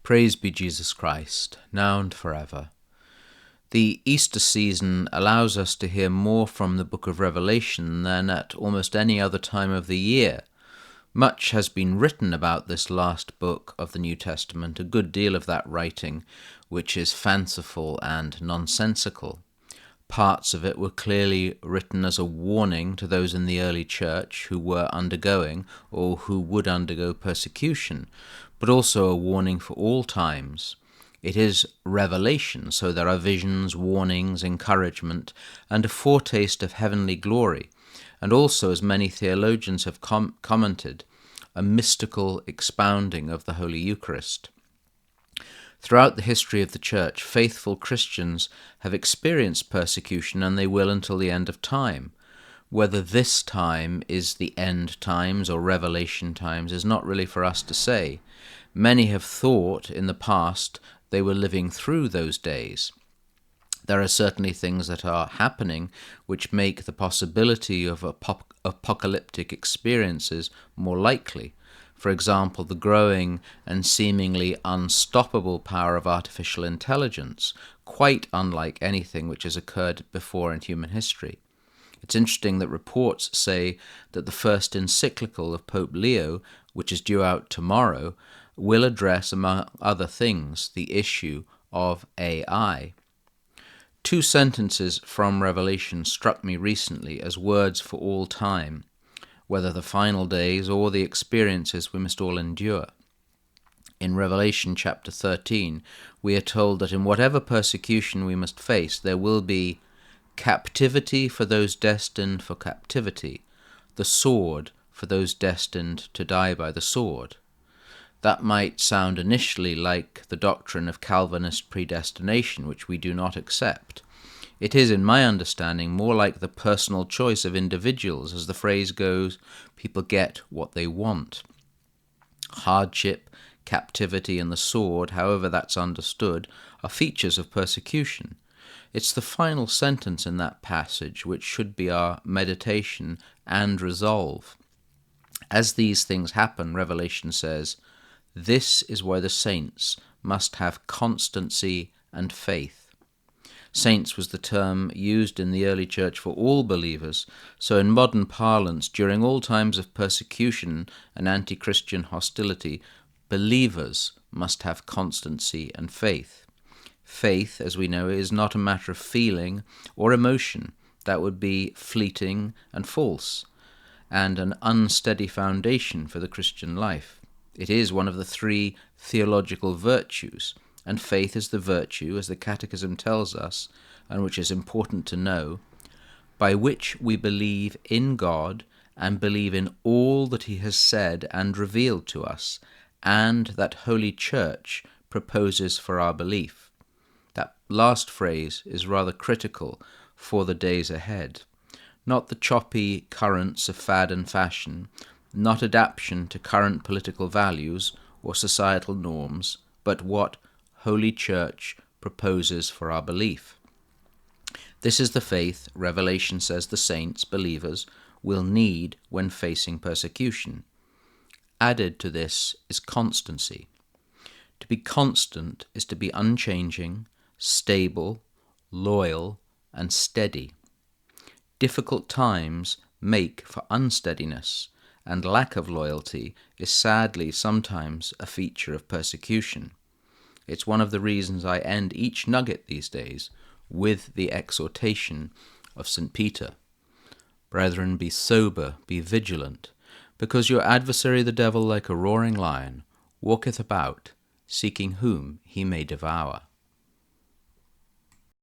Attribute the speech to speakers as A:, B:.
A: Praise be Jesus Christ, now and forever. The Easter season allows us to hear more from the book of Revelation than at almost any other time of the year. Much has been written about this last book of the New Testament, a good deal of that writing which is fanciful and nonsensical. Parts of it were clearly written as a warning to those in the early church who were undergoing or who would undergo persecution, but also a warning for all times. It is revelation, so there are visions, warnings, encouragement, and a foretaste of heavenly glory, and also, as many theologians have commented, a mystical expounding of the Holy Eucharist. Throughout the history of the Church, faithful Christians have experienced persecution, and they will until the end of time. Whether this time is the end times or revelation times is not really for us to say. Many have thought in the past they were living through those days. There are certainly things that are happening which make the possibility of apocalyptic experiences more likely. For example, the growing and seemingly unstoppable power of artificial intelligence, quite unlike anything which has occurred before in human history. It's interesting that reports say that the first encyclical of Pope Leo, which is due out tomorrow, will address, among other things, the issue of AI. Two sentences from Revelation struck me recently as words for all time, whether the final days or the experiences we must all endure. In Revelation chapter 13, we are told that in whatever persecution we must face, there will be captivity for those destined for captivity, the sword for those destined to die by the sword. That might sound initially like the doctrine of Calvinist predestination, which we do not accept. It is, in my understanding, more like the personal choice of individuals. As the phrase goes, people get what they want. Hardship, captivity, and the sword, however that's understood, are features of persecution. It's the final sentence in that passage which should be our meditation and resolve. As these things happen, Revelation says, this is why the saints must have constancy and faith. Saints was the term used in the early church for all believers, so in modern parlance, during all times of persecution and anti-Christian hostility, believers must have constancy and faith. Faith, as we know, is not a matter of feeling or emotion. That would be fleeting and false, and an unsteady foundation for the Christian life. It is one of the three theological virtues, and faith is the virtue, as the Catechism tells us, and which is important to know, by which we believe in God and believe in all that he has said and revealed to us, and that Holy Church proposes for our belief. That last phrase is rather critical for the days ahead. Not the choppy currents of fad and fashion, not adaptation to current political values or societal norms, but what Holy Church proposes for our belief. This is the faith Revelation says the saints, believers, will need when facing persecution. Added to this is constancy. To be constant is to be unchanging, stable, loyal, and steady. Difficult times make for unsteadiness, and lack of loyalty is sadly sometimes a feature of persecution. It's one of the reasons I end each Nugget these days with the exhortation of St. Peter. Brethren, be sober, be vigilant, because your adversary the devil, like a roaring lion, walketh about, seeking whom he may devour.